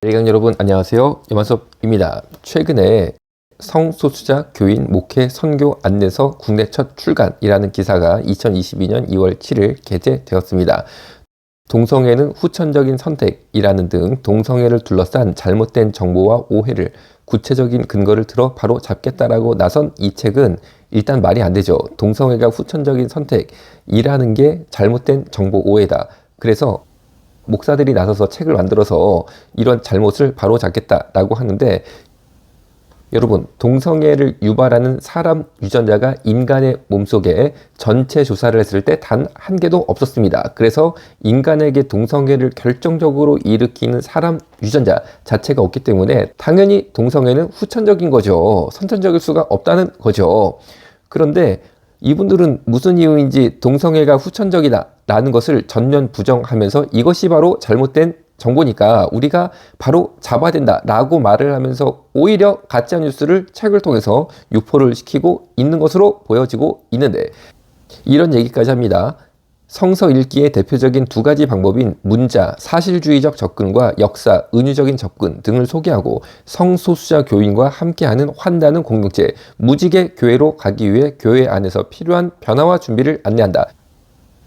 대강 여러분 안녕하세요. 염한섭입니다. 최근에 성소수자 교인 목회 선교 안내서 국내 첫 출간이라는 기사가 2022년 2월 7일 게재되었습니다. 동성애는 후천적인 선택이라는 등 동성애를 둘러싼 잘못된 정보와 오해를 구체적인 근거를 들어 바로 잡겠다라고 나선 이 책은 일단 말이 안 되죠. 동성애가 후천적인 선택이라는 게 잘못된 정보 오해다. 그래서 목사들이 나서서 책을 만들어서 이런 잘못을 바로잡겠다라고 하는데, 여러분, 동성애를 유발하는 사람 유전자가 인간의 몸속에 전체 조사를 했을 때 단 한 개도 없었습니다. 그래서 인간에게 동성애를 결정적으로 일으키는 사람 유전자 자체가 없기 때문에 당연히 동성애는 후천적인 거죠. 선천적일 수가 없다는 거죠. 그런데 이분들은 무슨 이유인지 동성애가 후천적이다 라는 것을 전면 부정하면서 이것이 바로 잘못된 정보니까 우리가 바로 잡아야 된다 라고 말을 하면서 오히려 가짜뉴스를 책을 통해서 유포를 시키고 있는 것으로 보여지고 있는데, 이런 얘기까지 합니다. 성서 읽기의 대표적인 두 가지 방법인 문자, 사실주의적 접근과 역사, 은유적인 접근 등을 소개하고 성소수자 교인과 함께하는 환다는 공동체, 무지개 교회로 가기 위해 교회 안에서 필요한 변화와 준비를 안내한다.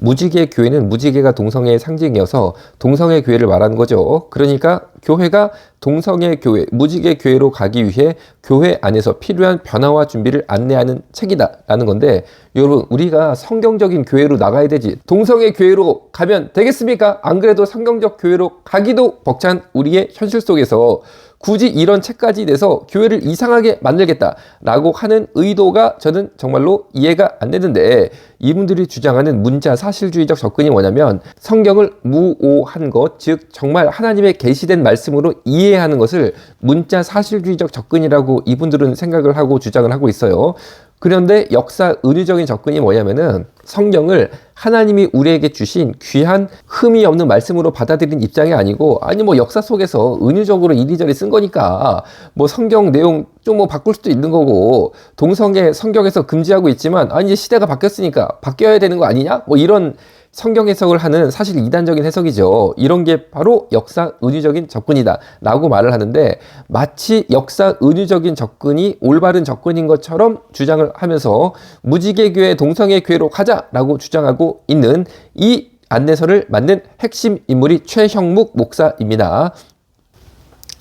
무지개 교회는 무지개가 동성애의 상징이어서 동성애 교회를 말하는 거죠. 그러니까 교회가 동성애 교회, 무지개 교회로 가기 위해 교회 안에서 필요한 변화와 준비를 안내하는 책이다라는 건데, 여러분, 우리가 성경적인 교회로 나가야 되지 동성애 교회로 가면 되겠습니까? 안 그래도 성경적 교회로 가기도 벅찬 우리의 현실 속에서 굳이 이런 책까지 내서 교회를 이상하게 만들겠다라고 하는 의도가 저는 정말로 이해가 안 되는데, 이분들이 주장하는 문자 사실주의적 접근이 뭐냐면 성경을 무오한 것, 즉 정말 하나님의 계시된 말씀으로 이해하는 것을 문자 사실주의적 접근이라고 이분들은 생각을 하고 주장을 하고 있어요. 그런데 역사 은유적인 접근이 뭐냐면은 성경을 하나님이 우리에게 주신 귀한 흠이 없는 말씀으로 받아들인 입장이 아니고, 아니 뭐 역사 속에서 은유적으로 이리저리 쓴 거니까 뭐 성경 내용 좀 뭐 바꿀 수도 있는 거고, 동성애 성경에서 금지하고 있지만 아니 이제 시대가 바뀌었으니까 바뀌어야 되는 거 아니냐? 뭐 이런 성경 해석을 하는 사실 이단적인 해석이죠. 이런 게 바로 역사 은유적인 접근이다 라고 말을 하는데, 마치 역사 은유적인 접근이 올바른 접근인 것처럼 주장을 하면서 무지개 교회 동성애 교회로 가자 라고 주장하고 있는 이 안내서를 만든 핵심 인물이 최형묵 목사입니다.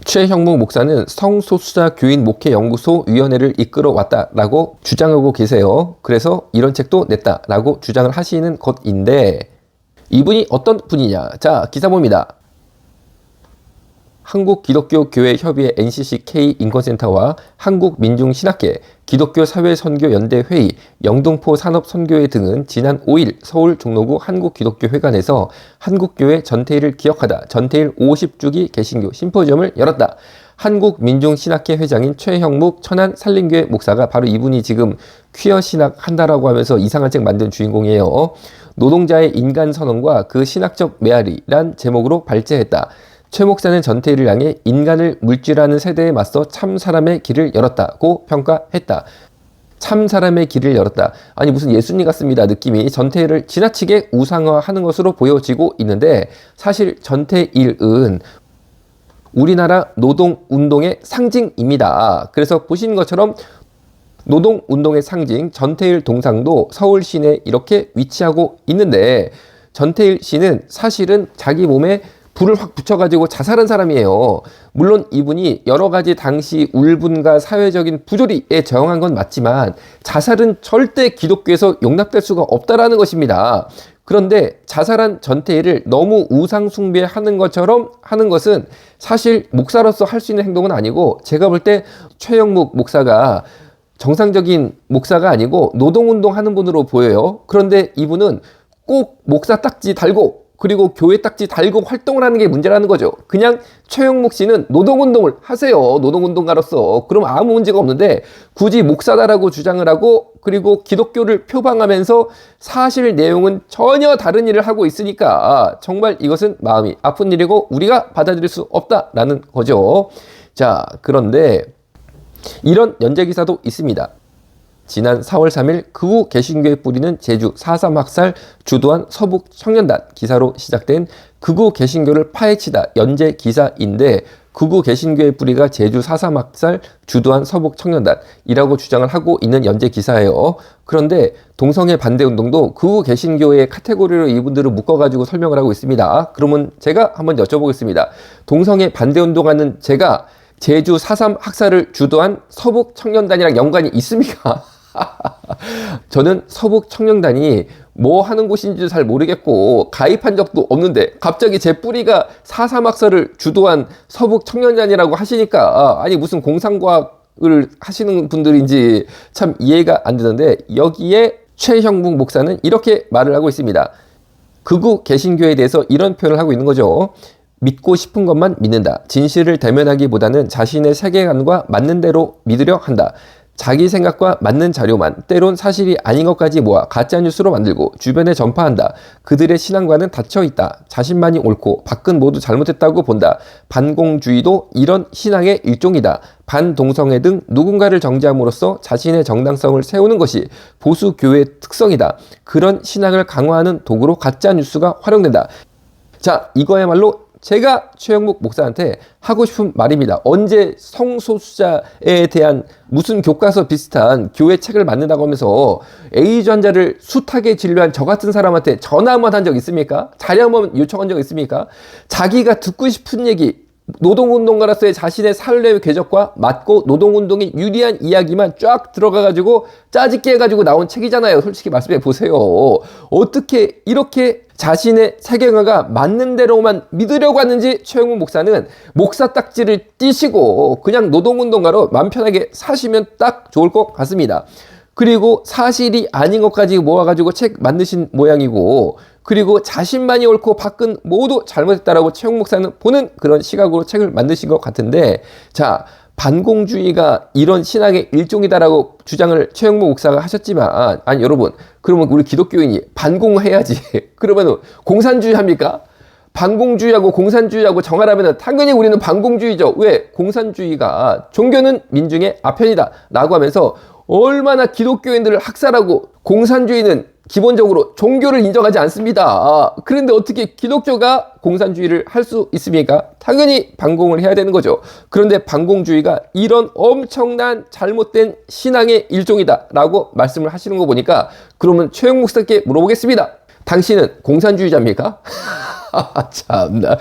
최형묵 목사는 성소수자 교인 목회 연구소 위원회를 이끌어 왔다라고 주장하고 계세요. 그래서 이런 책도 냈다라고 주장을 하시는 것인데, 이분이 어떤 분이냐? 자, 기사 봅니다. 한국기독교교회협의회 NCCK 인권센터와 한국민중신학회, 기독교사회선교연대회의, 영등포 산업선교회 등은 지난 5일 서울 종로구 한국기독교회관에서 한국교회 전태일을 기억하다 전태일 50주기 개신교 심포지엄을 열었다. 한국민중신학회 회장인 최형묵 천안산림교회 목사가 바로 이분이 지금 퀴어 신학 한다라고 하면서 이상한 책 만든 주인공이에요. 노동자의 인간선언과 그 신학적 메아리란 제목으로 발제했다. 최 목사는 전태일을 향해 인간을 물질하는 세대에 맞서 참 사람의 길을 열었다고 평가했다. 참 사람의 길을 열었다. 아니 무슨 예수님 같습니다. 느낌이 전태일을 지나치게 우상화하는 것으로 보여지고 있는데, 사실 전태일은 우리나라 노동운동의 상징입니다. 그래서 보시는 것처럼 노동운동의 상징 전태일 동상도 서울 시내에 이렇게 위치하고 있는데, 전태일 씨는 사실은 자기 몸에 불을 확 붙여가지고 자살한 사람이에요. 물론 이분이 여러 가지 당시 울분과 사회적인 부조리에 저항한 건 맞지만 자살은 절대 기독교에서 용납될 수가 없다라는 것입니다. 그런데 자살한 전태일을 너무 우상 숭배하는 것처럼 하는 것은 사실 목사로서 할 수 있는 행동은 아니고, 제가 볼 때 최형묵 목사가 정상적인 목사가 아니고 노동운동 하는 분으로 보여요. 그런데 이분은 꼭 목사 딱지 달고 그리고 교회 딱지 달고 활동을 하는 게 문제라는 거죠. 그냥 최형묵 씨는 노동운동을 하세요. 노동운동가로서. 그럼 아무 문제가 없는데 굳이 목사다라고 주장을 하고, 그리고 기독교를 표방하면서 사실 내용은 전혀 다른 일을 하고 있으니까 정말 이것은 마음이 아픈 일이고 우리가 받아들일 수 없다라는 거죠. 자, 그런데 이런 연재 기사도 있습니다. 지난 4월 3일 극우 개신교의 뿌리는 제주 4.3 학살 주도한 서북 청년단 기사로 시작된 극우 개신교를 파헤치다 연재 기사인데, 극우 개신교의 뿌리가 제주 4.3 학살 주도한 서북 청년단이라고 주장을 하고 있는 연재 기사예요. 그런데 동성애 반대 운동도 극우 개신교의 카테고리로 이분들을 묶어가지고 설명을 하고 있습니다. 그러면 제가 한번 여쭤보겠습니다. 동성애 반대 운동하는 제가 제주 4.3 학살을 주도한 서북 청년단이랑 연관이 있습니까? 저는 서북 청년단이 뭐 하는 곳인지도 잘 모르겠고 가입한 적도 없는데 갑자기 제 뿌리가 4.3 학살을 주도한 서북 청년단이라고 하시니까 아니 무슨 공상과학을 하시는 분들인지 참 이해가 안 되는데, 여기에 최형묵 목사는 이렇게 말을 하고 있습니다. 극우 개신교에 대해서 이런 표현을 하고 있는 거죠. 믿고 싶은 것만 믿는다. 진실을 대면하기보다는 자신의 세계관과 맞는 대로 믿으려 한다. 자기 생각과 맞는 자료만, 때론 사실이 아닌 것까지 모아 가짜뉴스로 만들고 주변에 전파한다. 그들의 신앙과는 닫혀있다. 자신만이 옳고 밖은 모두 잘못했다고 본다. 반공주의도 이런 신앙의 일종이다. 반동성애 등 누군가를 정죄함으로써 자신의 정당성을 세우는 것이 보수교회의 특성이다. 그런 신앙을 강화하는 도구로 가짜뉴스가 활용된다. 자, 이거야말로 제가 최형묵 목사한테 하고 싶은 말입니다. 언제 성소수자에 대한 무슨 교과서 비슷한 교회 책을 만든다고 하면서 에이즈 환자를 숱하게 진료한 저 같은 사람한테 전화 한번 한 적 있습니까? 자료 한번 요청한 적 있습니까? 자기가 듣고 싶은 얘기, 노동운동가로서의 자신의 삶의 궤적과 맞고 노동운동에 유리한 이야기만 쫙 들어가가지고 짜집게 해가지고 나온 책이잖아요. 솔직히 말씀해 보세요. 어떻게 이렇게 자신의 세계관과 맞는 대로만 믿으려고 하는지 최형묵 목사는 목사 딱지를 띄시고 그냥 노동운동가로 마음 편하게 사시면 딱 좋을 것 같습니다. 그리고 사실이 아닌 것까지 모아가지고 책 만드신 모양이고, 그리고 자신만이 옳고 밖은 모두 잘못했다라고 최형묵 목사는 보는 그런 시각으로 책을 만드신 것 같은데, 자, 반공주의가 이런 신앙의 일종이다라고 주장을 최형묵 목사가 하셨지만, 아니 여러분, 그러면 우리 기독교인이 반공해야지. 그러면 공산주의 합니까? 반공주의하고 공산주의하고 정하라면 당연히 우리는 반공주의죠. 왜? 공산주의가 종교는 민중의 아편이다 라고 하면서 얼마나 기독교인들을 학살하고, 공산주의는 기본적으로 종교를 인정하지 않습니다. 그런데 어떻게 기독교가 공산주의를 할 수 있습니까? 당연히 반공을 해야 되는 거죠. 그런데 반공주의가 이런 엄청난 잘못된 신앙의 일종이다 라고 말씀을 하시는 거 보니까, 그러면 최영묵 목사께 물어보겠습니다. 당신은 공산주의자입니까? 참나.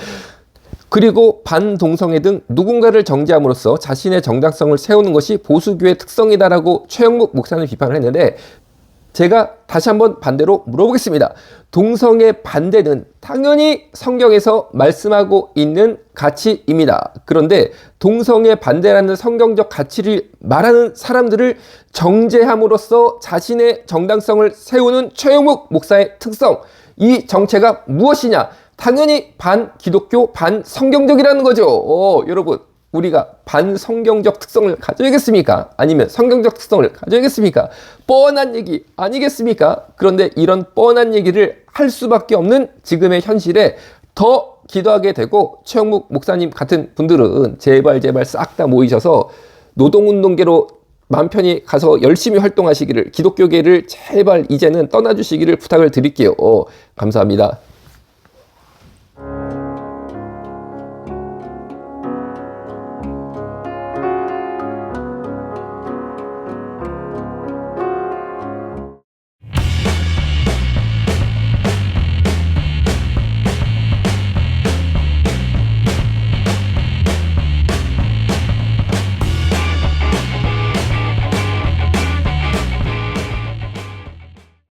그리고 반동성애 등 누군가를 정죄함으로써 자신의 정당성을 세우는 것이 보수교의 특성이다라고 최형묵 목사는 비판을 했는데, 제가 다시 한번 반대로 물어보겠습니다. 동성애 반대는 당연히 성경에서 말씀하고 있는 가치입니다. 그런데 동성애 반대라는 성경적 가치를 말하는 사람들을 정죄함으로써 자신의 정당성을 세우는 최형묵 목사의 특성, 이 정체가 무엇이냐? 당연히 반기독교, 반성경적이라는 거죠. 여러분, 우리가 반성경적 특성을 가져야겠습니까? 아니면 성경적 특성을 가져야겠습니까? 뻔한 얘기 아니겠습니까? 그런데 이런 뻔한 얘기를 할 수밖에 없는 지금의 현실에 더 기도하게 되고, 최형묵 목사님 같은 분들은 제발 싹 다 모이셔서 노동운동계로 마음 편히 가서 열심히 활동하시기를, 기독교계를 제발 이제는 떠나주시기를 부탁을 드릴게요. 감사합니다.